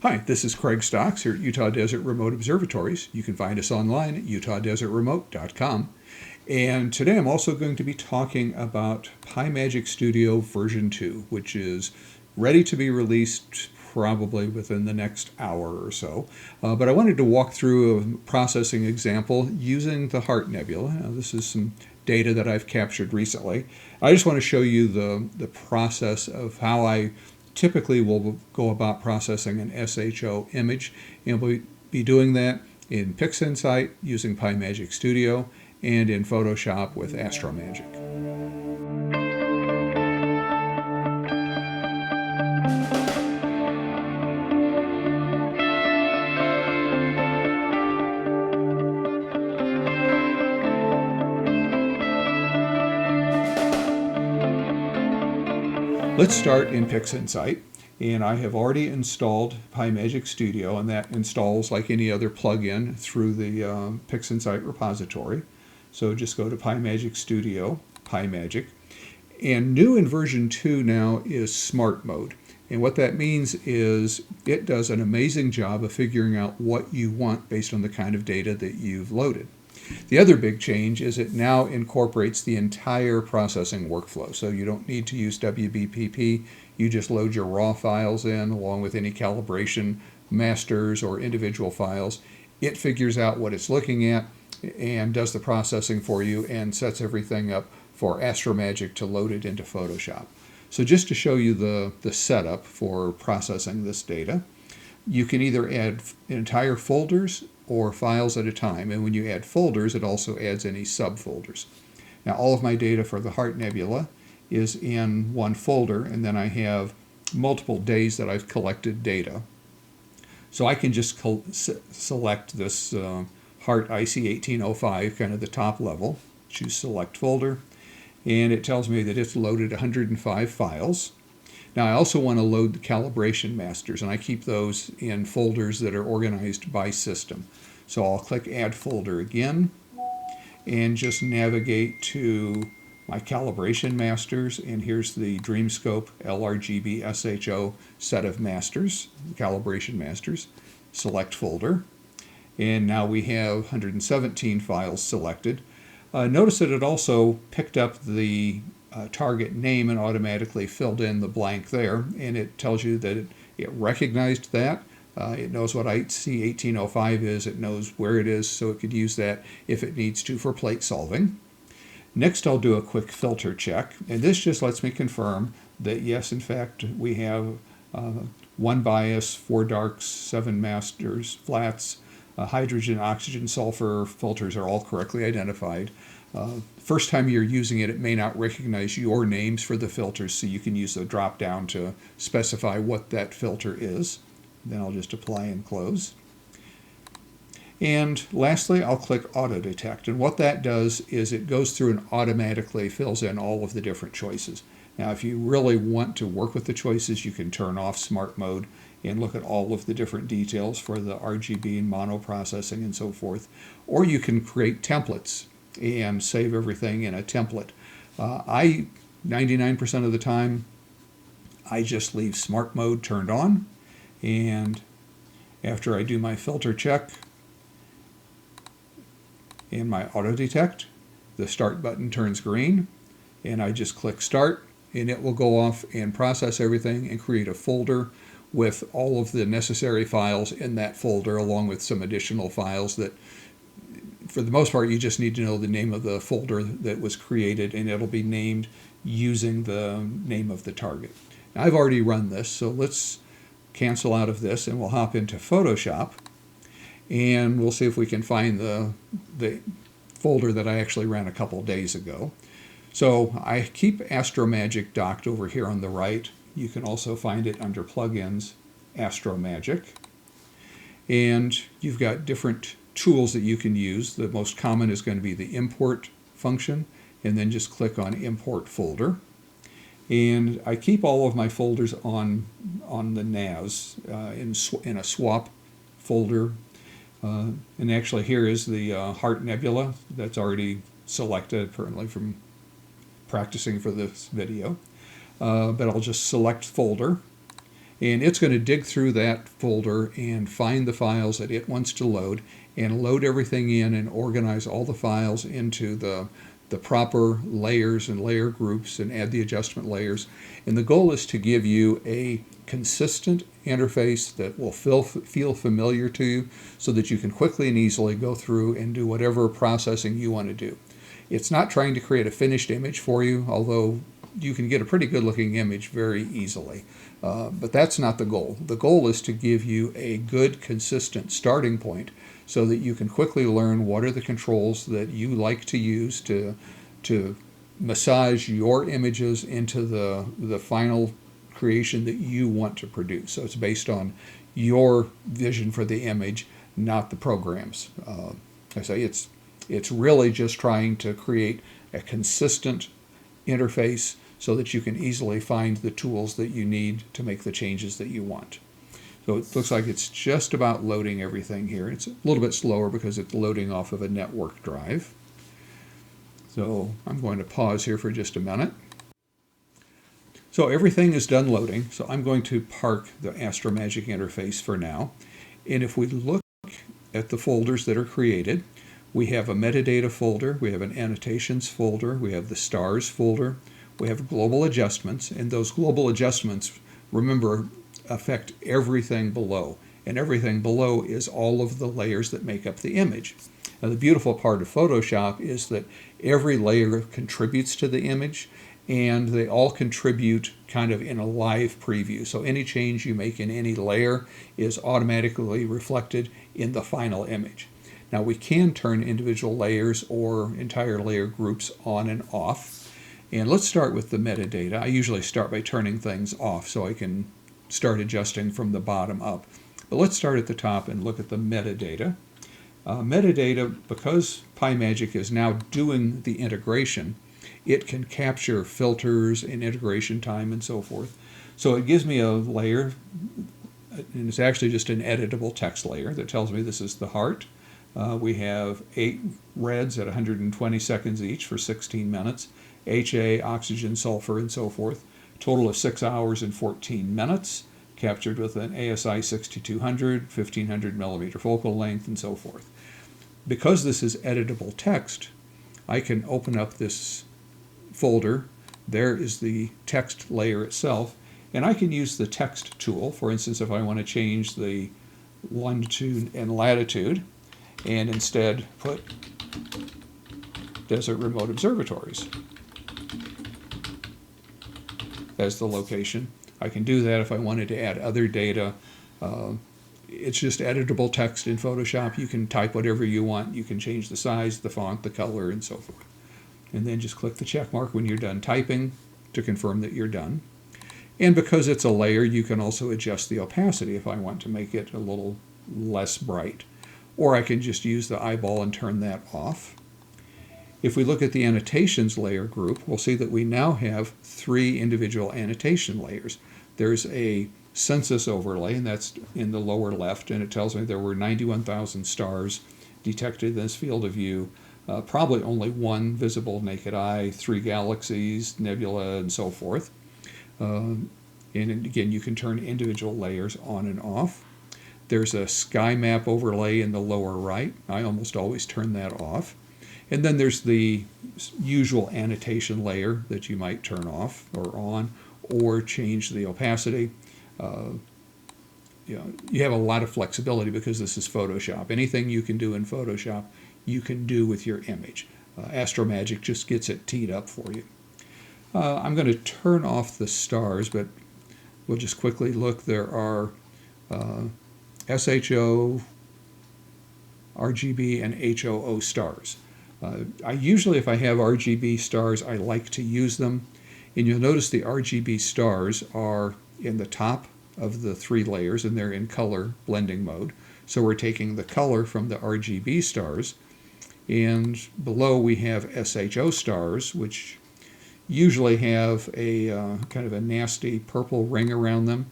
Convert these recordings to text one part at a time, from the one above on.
Hi, this is Craig Stocks here at Utah Desert Remote Observatories. You can find us online at utahdesertremote.com. And today I'm also going to be talking about PiMagic Studio version 2, which is ready to be released probably within the next hour or so. But I wanted to walk through a processing example using the Heart Nebula. Now, this is some data that I've captured recently. I just want to show you the process of how I typically will go about processing an SHO image, and we'll be doing that in PixInsight using PiMagic Studio and in Photoshop with AstroMagic. Let's start in PixInsight, and I have already installed PiMagic Studio, and that installs like any other plugin through the PixInsight repository. So just go to PiMagic Studio, PiMagic, and new in version 2 now is Smart Mode. And what that means is it does an amazing job of figuring out what you want based on the kind of data that you've loaded. The other big change is it now incorporates the entire processing workflow. So you don't need to use WBPP. You just load your raw files in along with any calibration masters or individual files. It figures out what it's looking at and does the processing for you and sets everything up for AstroMagic to load it into Photoshop. So just to show you the setup for processing this data, you can either add entire folders or files at a time. And when you add folders, it also adds any subfolders. Now, all of my data for the Heart Nebula is in one folder, and then I have multiple days that I've collected data. So I can just select this Heart IC 1805, kind of the top level, choose Select Folder, and it tells me that it's loaded 105 files. Now I also want to load the calibration masters, and I keep those in folders that are organized by system. So I'll click Add Folder again and just navigate to my calibration masters, and here's the DreamScope LRGB SHO set of masters, calibration masters. Select Folder, and now we have 117 files selected. Notice that it also picked up the target name and automatically filled in the blank there, and it tells you that it recognized that. It knows what IC 1805 is, it knows where it is, so it could use that if it needs to for plate solving. Next, I'll do a quick filter check, and this just lets me confirm that yes, in fact, we have 1 bias, 4 darks, 7 masters, flats, hydrogen, oxygen, sulfur filters are all correctly identified. First time you're using it, it may not recognize your names for the filters, so you can use the drop down to specify what that filter is. Then I'll just apply and close. And lastly, I'll click Auto Detect, and what that does is it goes through and automatically fills in all of the different choices. Now, if you really want to work with the choices, you can turn off Smart Mode and look at all of the different details for the RGB and mono processing and so forth. Or you can create templates and save everything in a template. 99% of the time, I just leave Smart Mode turned on, and after I do my filter check and my auto detect, the start button turns green, and I just click Start, and it will go off and process everything and create a folder with all of the necessary files in that folder, along with some additional files that, for the most part, you just need to know the name of the folder that was created, and it'll be named using the name of the target. Now, I've already run this, so let's cancel out of this, and we'll hop into Photoshop, and we'll see if we can find the folder that I actually ran a couple days ago. So I keep AstroMagic docked over here on the right. You can also find it under Plugins, AstroMagic. And you've got different tools that you can use. The most common is going to be the import function, and then just click on Import Folder. And I keep all of my folders on the NAS in a swap folder. And actually here is the Heart Nebula that's already selected, apparently from practicing for this video. But I'll just select folder, And it's going to dig through that folder and find the files that it wants to load and load everything in and organize all the files into the proper layers and layer groups and add the adjustment layers. And the goal is to give you a consistent interface that will feel familiar to you so that you can quickly and easily go through and do whatever processing you want to do. It's not trying to create a finished image for you, although you can get a pretty good looking image very easily. But that's not the goal. The goal is to give you a good, consistent starting point so that you can quickly learn what are the controls that you like to use to massage your images into the final creation that you want to produce. So it's based on your vision for the image, not the program's. I say it's really just trying to create a consistent interface so that you can easily find the tools that you need to make the changes that you want. So it looks like it's just about loading everything here. It's a little bit slower because it's loading off of a network drive. So I'm going to pause here for just a minute. So everything is done loading, so I'm going to park the AstroMagic interface for now. And if we look at the folders that are created, we have a metadata folder, we have an annotations folder, we have the stars folder, we have global adjustments, and those global adjustments, remember, affect everything below. And everything below is all of the layers that make up the image. Now the beautiful part of Photoshop is that every layer contributes to the image, and they all contribute kind of in a live preview. So any change you make in any layer is automatically reflected in the final image. Now we can turn individual layers or entire layer groups on and off. And let's start with the metadata. I usually start by turning things off so I can start adjusting from the bottom up. But let's start at the top and look at the metadata. Metadata, because PiMagic is now doing the integration, it can capture filters and integration time and so forth. So it gives me a layer, and it's actually just an editable text layer that tells me this is the heart. We have 8 reds at 120 seconds each for 16 minutes, HA, oxygen, sulfur, and so forth. Total of 6 hours and 14 minutes, captured with an ASI 6200, 1500 millimeter focal length, and so forth. Because this is editable text, I can open up this folder. There is the text layer itself, and I can use the text tool. For instance, if I want to change the longitude and latitude, and instead put Desert Remote Observatories as the location. I can do that if I wanted to add other data. It's just editable text in Photoshop. You can type whatever you want. You can change the size, the font, the color, and so forth. And then just click the check mark when you're done typing to confirm that you're done. And because it's a layer, you can also adjust the opacity if I want to make it a little less bright. Or I can just use the eyeball and turn that off. If we look at the annotations layer group, we'll see that we now have 3 individual annotation layers. There's a census overlay, and that's in the lower left, and it tells me there were 91,000 stars detected in this field of view. Probably only 1 visible naked eye, 3 galaxies, nebula, and so forth. And again, you can turn individual layers on and off. There's a sky map overlay in the lower right. I almost always turn that off. And then there's the usual annotation layer that you might turn off or on, or change the opacity. You have a lot of flexibility because this is Photoshop. Anything you can do in Photoshop, you can do with your image. AstroMagic just gets it teed up for you. I'm going to turn off the stars, but we'll just quickly look. There are SHO+RGB and HOO stars. I usually, if I have RGB stars, I like to use them. And you'll notice the RGB stars are in the top of the 3 layers, and they're in color blending mode. So we're taking the color from the RGB stars, and below we have SHO stars, which usually have a kind of a nasty purple ring around them.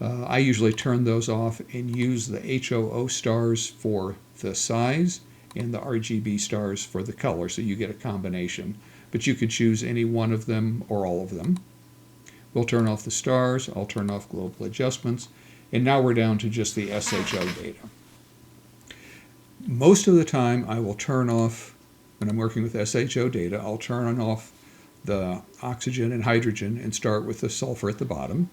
I usually turn those off and use the HOO stars for the size and the RGB stars for the color, so you get a combination. But you could choose any one of them or all of them. We'll turn off the stars. I'll turn off global adjustments. And now we're down to just the SHO data. Most of the time I will turn off, when I'm working with SHO data, I'll turn off the oxygen and hydrogen and start with the sulfur at the bottom.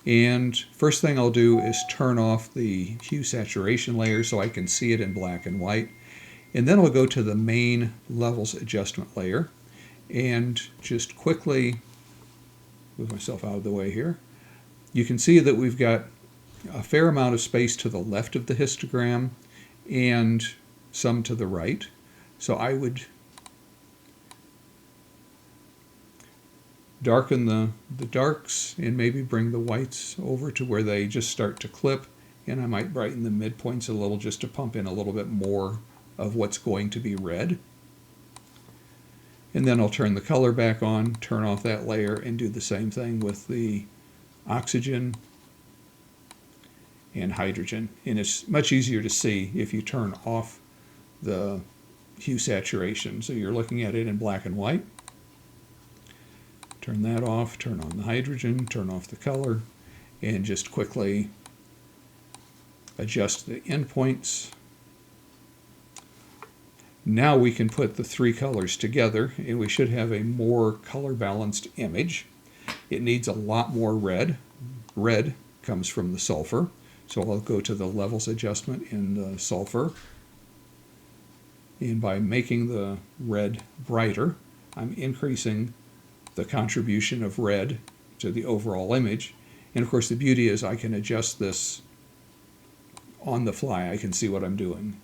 And first thing I'll do is turn off the hue saturation layer so I can see it in black and white. And then I'll go to the main levels adjustment layer and just quickly move myself out of the way here. You can see that we've got a fair amount of space to the left of the histogram and some to the right. So I would darken the darks and maybe bring the whites over to where they just start to clip, and I might brighten the midpoints a little just to pump in a little bit more of what's going to be red. And then I'll turn the color back on, turn off that layer, and do the same thing with the oxygen and hydrogen. And it's much easier to see if you turn off the hue saturation. So you're looking at it in black and white. Turn that off, turn on the hydrogen, turn off the color, and just quickly adjust the endpoints. Now we can put the three colors together and we should have a more color balanced image. It needs a lot more red. Red comes from the sulfur. So I'll go to the levels adjustment in the sulfur. And by making the red brighter, I'm increasing the contribution of red to the overall image. And of course the beauty is I can adjust this on the fly. I can see what I'm doing.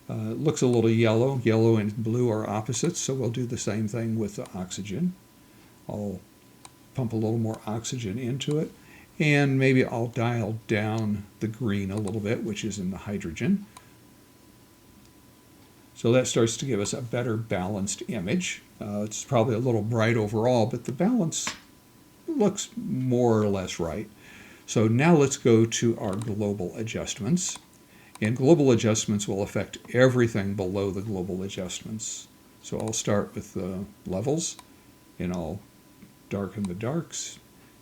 It looks a little yellow. Yellow and blue are opposites, so we'll do the same thing with the oxygen. I'll pump a little more oxygen into it, and maybe I'll dial down the green a little bit, which is in the hydrogen. So that starts to give us a better balanced image. It's probably a little bright overall, but the balance looks more or less right. So now let's go to our global adjustments. And global adjustments will affect everything below the global adjustments. So I'll start with the levels, and I'll darken the darks,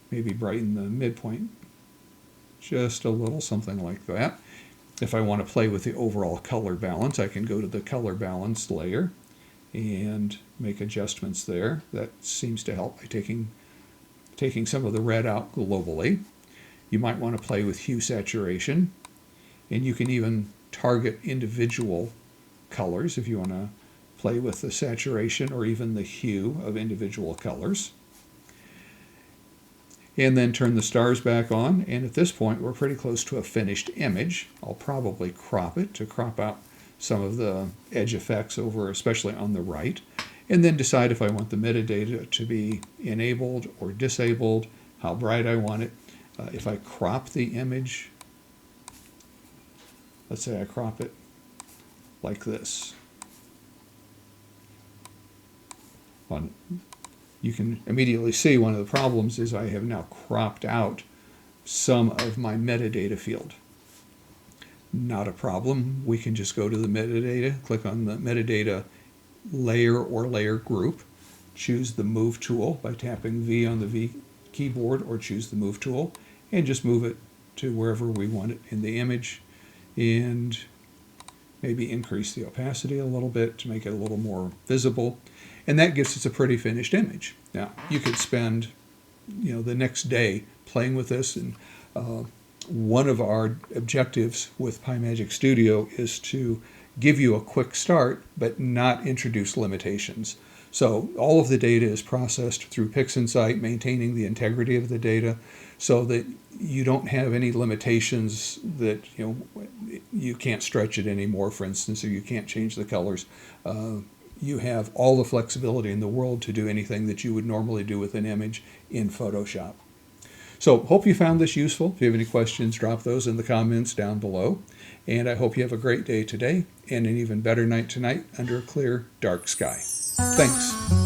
maybe brighten the midpoint just a little, something like that. If I want to play with the overall color balance, I can go to the color balance layer and make adjustments there. That seems to help by taking some of the red out globally. You might want to play with hue saturation. And you can even target individual colors if you want to play with the saturation or even the hue of individual colors. And then turn the stars back on. And at this point, we're pretty close to a finished image. I'll probably crop it to crop out some of the edge effects over, especially on the right. And then decide if I want the metadata to be enabled or disabled, how bright I want it. If I crop the image, let's say I crop it like this. You can immediately see one of the problems is I have now cropped out some of my metadata field. Not a problem. We can just go to the metadata, click on the metadata layer or layer group, choose the Move tool by tapping V on the V keyboard, or choose the Move tool, and just move it to wherever we want it in the image. And maybe increase the opacity a little bit to make it a little more visible. And that gives us a pretty finished image. Now, you could spend, the next day playing with this. And one of our objectives with PiMagic Studio is to give you a quick start, but not introduce limitations. So all of the data is processed through PixInsight, maintaining the integrity of the data so that you don't have any limitations that you can't stretch it anymore, for instance, or you can't change the colors. You have all the flexibility in the world to do anything that you would normally do with an image in Photoshop. So hope you found this useful. If you have any questions, drop those in the comments down below. And I hope you have a great day today and an even better night tonight under a clear, dark sky. Thanks.